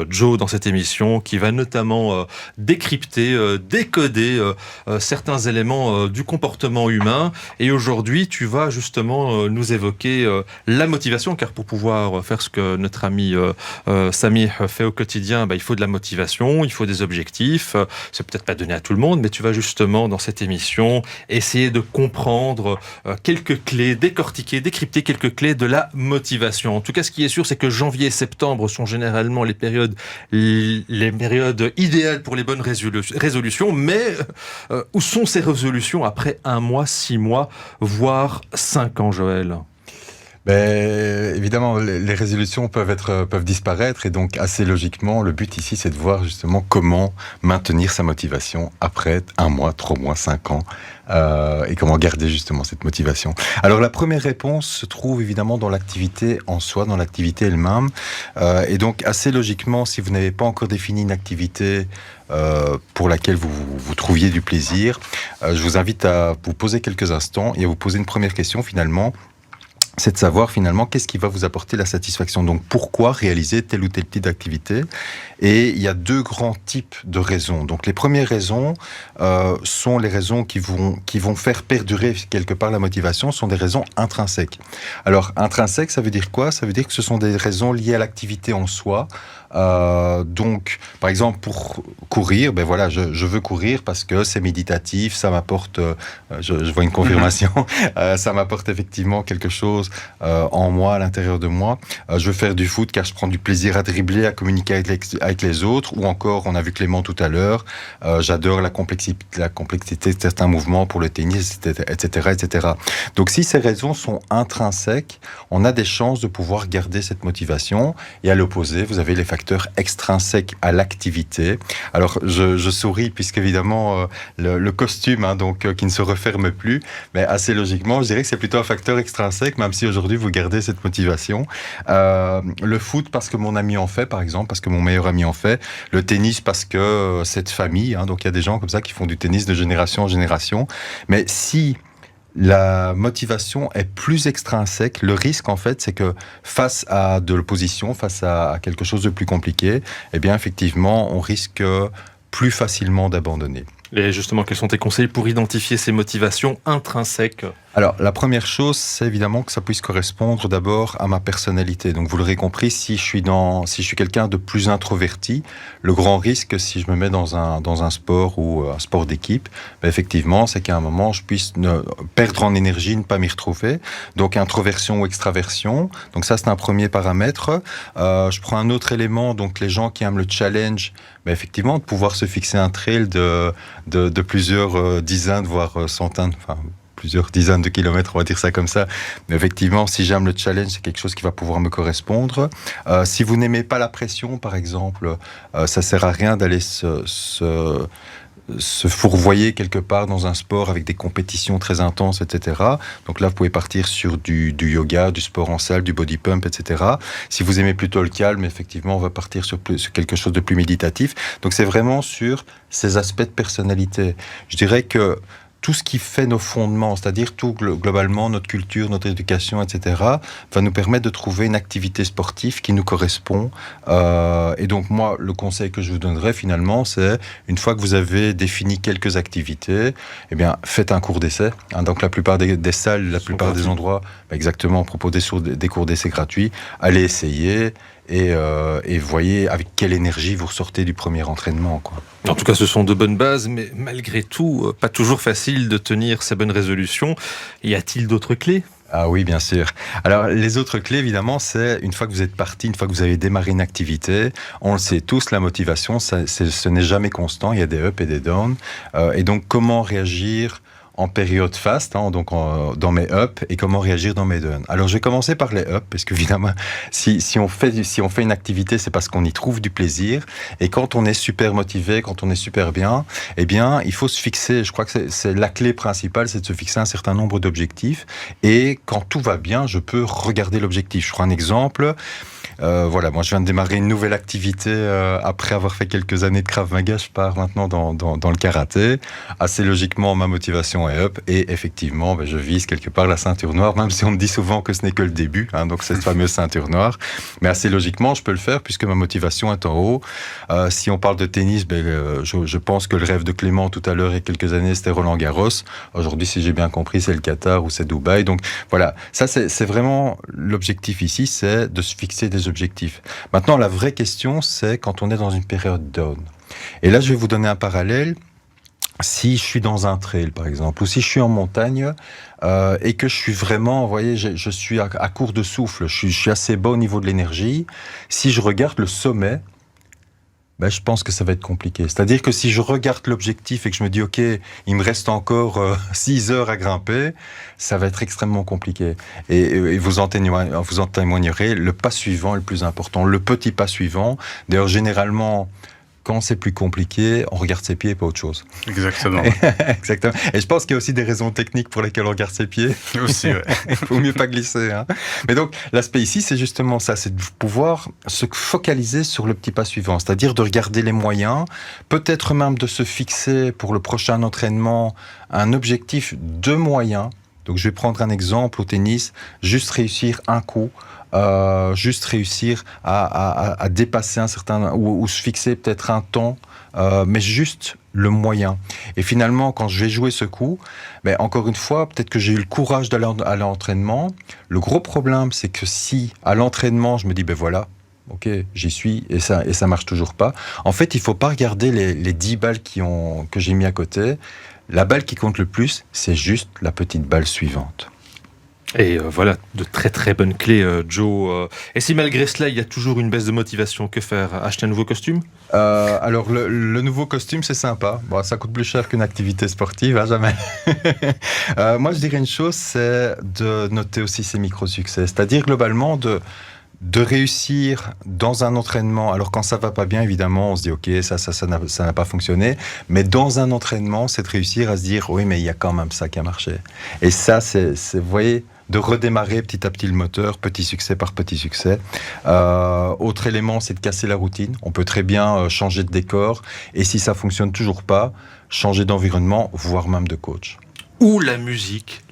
Joe dans cette émission, qui va notamment décrypter, décoder certains éléments du comportement humain. Et aujourd'hui, tu vas justement nous évoquer la motivation, car pour pouvoir faire ce que notre ami Samy fait au quotidien, il faut de la motivation, il faut des objectifs. C'est peut-être pas donné à tout le monde, mais tu vas justement dans cette émission essayer de comprendre quelques clés, décortiquer, décrypter quelques clés de la motivation. En tout cas, ce qui est sûr, c'est que janvier et septembre sont généralement les périodes idéales pour les bonnes résolutions. Mais où sont ces résolutions après 1 mois, 6 mois, voire 5 ans, Joël ? Évidemment, les résolutions peuvent disparaître, et donc assez logiquement, le but ici, c'est de voir justement comment maintenir sa motivation après 1 mois, 3 mois, 5 ans, et comment garder justement cette motivation. Alors la première réponse se trouve évidemment dans l'activité en soi, dans l'activité elle-même, et donc assez logiquement, si vous n'avez pas encore défini une activité pour laquelle vous trouviez du plaisir, je vous invite à vous poser quelques instants et à vous poser une première question finalement. C'est de savoir finalement qu'est-ce qui va vous apporter la satisfaction. Donc pourquoi réaliser tel ou tel type d'activité ? Et il y a 2 grands types de raisons. Donc les premières raisons sont les raisons qui vont faire perdurer quelque part la motivation, sont des raisons intrinsèques. Alors intrinsèque, ça veut dire quoi ? Ça veut dire que ce sont des raisons liées à l'activité en soi. Donc, par exemple, pour courir, je veux courir parce que c'est méditatif, ça m'apporte, je vois une confirmation, ça m'apporte effectivement quelque chose en moi, à l'intérieur de moi. Je veux faire du foot car je prends du plaisir à dribbler, à communiquer avec les autres, ou encore, on a vu Clément tout à l'heure, j'adore la complexité de certains mouvements pour le tennis, etc., etc. Donc, si ces raisons sont intrinsèques, on a des chances de pouvoir garder cette motivation, et à l'opposé, vous avez les facteurs extrinsèques à l'activité. Alors, je souris puisqu'évidemment, le costume, qui ne se referme plus, mais assez logiquement, je dirais que c'est plutôt un facteur extrinsèque, même si aujourd'hui, vous gardez cette motivation. Le foot, parce que mon ami en fait, par exemple, parce que mon meilleur ami en fait. Le tennis, parce que c'est de famille, donc il y a des gens comme ça qui font du tennis de génération en génération. Mais si la motivation est plus extrinsèque, le risque en fait, c'est que face à de l'opposition, face à quelque chose de plus compliqué, eh bien effectivement, on risque plus facilement d'abandonner. Et justement, quels sont tes conseils pour identifier ces motivations intrinsèques ? Alors, la première chose, c'est évidemment que ça puisse correspondre d'abord à ma personnalité. Donc, vous l'aurez compris, si je suis quelqu'un de plus introverti, le grand risque, si je me mets dans un sport ou un sport d'équipe, effectivement, c'est qu'à un moment, je puisse perdre en énergie, ne pas m'y retrouver. Donc, introversion ou extraversion. Donc, ça, c'est un premier paramètre. Je prends un autre élément, donc les gens qui aiment le challenge, effectivement, de pouvoir se fixer un trail de plusieurs dizaines, voire centaines, plusieurs dizaines de kilomètres, on va dire ça comme ça. Mais effectivement, si j'aime le challenge, c'est quelque chose qui va pouvoir me correspondre. Si vous n'aimez pas la pression, par exemple, ça sert à rien d'aller se fourvoyer quelque part dans un sport avec des compétitions très intenses, etc. Donc là, vous pouvez partir sur du yoga, du sport en salle, du body pump, etc. Si vous aimez plutôt le calme, effectivement, on va partir sur quelque chose de plus méditatif. Donc c'est vraiment sur ces aspects de personnalité. Je dirais que tout ce qui fait nos fondements, c'est-à-dire tout globalement, notre culture, notre éducation, etc., va nous permettre de trouver une activité sportive qui nous correspond. Et donc moi, le conseil que je vous donnerais finalement, c'est une fois que vous avez défini quelques activités, eh bien, faites un cours d'essai. Donc la plupart des salles, la plupart des endroits, exactement, proposent des cours d'essai gratuits. Allez essayer. Et voyez avec quelle énergie vous ressortez du premier entraînement, quoi. En tout cas, ce sont de bonnes bases, mais malgré tout, pas toujours facile de tenir ces bonnes résolutions. Y a-t-il d'autres clés ? Ah oui, bien sûr. Alors, les autres clés, évidemment, c'est une fois que vous êtes parti, une fois que vous avez démarré une activité, on le sait tous, la motivation, ce n'est jamais constant, il y a des ups et des downs. Et donc, comment réagir en période faste, donc dans mes ups, et comment réagir dans mes downs. Alors, je vais commencer par les ups, parce qu'évidemment, si on fait une activité, c'est parce qu'on y trouve du plaisir, et quand on est super motivé, quand on est super bien, eh bien, il faut se fixer, je crois que c'est la clé principale, c'est de se fixer un certain nombre d'objectifs, et quand tout va bien, je peux regarder l'objectif. Je prends un exemple. Voilà, moi je viens de démarrer une nouvelle activité après avoir fait quelques années de Krav Maga. Je pars maintenant dans le karaté. Assez logiquement, ma motivation est up et effectivement, je vise quelque part la ceinture noire, même si on me dit souvent que ce n'est que le début, hein, donc cette fameuse ceinture noire. Mais assez logiquement, je peux le faire puisque ma motivation est en haut. Si on parle de tennis, je pense que le rêve de Clément tout à l'heure il y a quelques années, c'était Roland Garros. Aujourd'hui, si j'ai bien compris, c'est le Qatar ou c'est Dubaï. Donc voilà, ça c'est vraiment l'objectif ici, c'est de se fixer des objectifs. Maintenant, la vraie question, c'est quand on est dans une période down. Et là, je vais vous donner un parallèle. Si je suis dans un trail, par exemple, ou si je suis en montagne et que je suis vraiment, vous voyez, je suis à court de souffle, je suis assez bas au niveau de l'énergie, si je regarde le sommet, je pense que ça va être compliqué. C'est-à-dire que si je regarde l'objectif et que je me dis, OK, il me reste encore 6 heures à grimper, ça va être extrêmement compliqué. Et vous en témoignerez, le pas suivant est le plus important, le petit pas suivant. D'ailleurs, généralement, quand c'est plus compliqué, on regarde ses pieds et pas autre chose. Exactement. Exactement. Et je pense qu'il y a aussi des raisons techniques pour lesquelles on regarde ses pieds. Aussi, ouais. Il faut mieux pas glisser. Hein. Mais donc, l'aspect ici, c'est justement ça, c'est de pouvoir se focaliser sur le petit pas suivant, c'est-à-dire de regarder les moyens, peut-être même de se fixer pour le prochain entraînement un objectif de moyens. Donc, je vais prendre un exemple au tennis, juste réussir un coup. Juste réussir à dépasser un certain ou se fixer peut-être un temps, mais juste le moyen. Et finalement, quand je vais jouer ce coup, encore une fois, peut-être que j'ai eu le courage d'aller à l'entraînement. Le gros problème, c'est que si à l'entraînement, je me dis voilà, ok, j'y suis et ça marche toujours pas. En fait, il faut pas regarder les 10 balles que j'ai mis à côté. La balle qui compte le plus, c'est juste la petite balle suivante. Et voilà, de très très bonnes clés, Joe. Et si malgré cela, il y a toujours une baisse de motivation, que faire? Acheter un nouveau costume? Alors, le nouveau costume, c'est sympa. Bon, ça coûte plus cher qu'une activité sportive, hein, jamais. Moi, je dirais une chose, c'est de noter aussi ses micro-succès. C'est-à-dire, globalement, de réussir dans un entraînement. Alors, quand ça va pas bien, évidemment, on se dit, OK, ça n'a pas fonctionné. Mais dans un entraînement, c'est de réussir à se dire, oui, mais il y a quand même ça qui a marché. Et ça, c'est vous voyez, de redémarrer petit à petit le moteur, petit succès par petit succès. Autre élément, c'est de casser la routine. On peut très bien changer de décor. Et si ça fonctionne toujours pas, changer d'environnement, voire même de coach. Ou la musique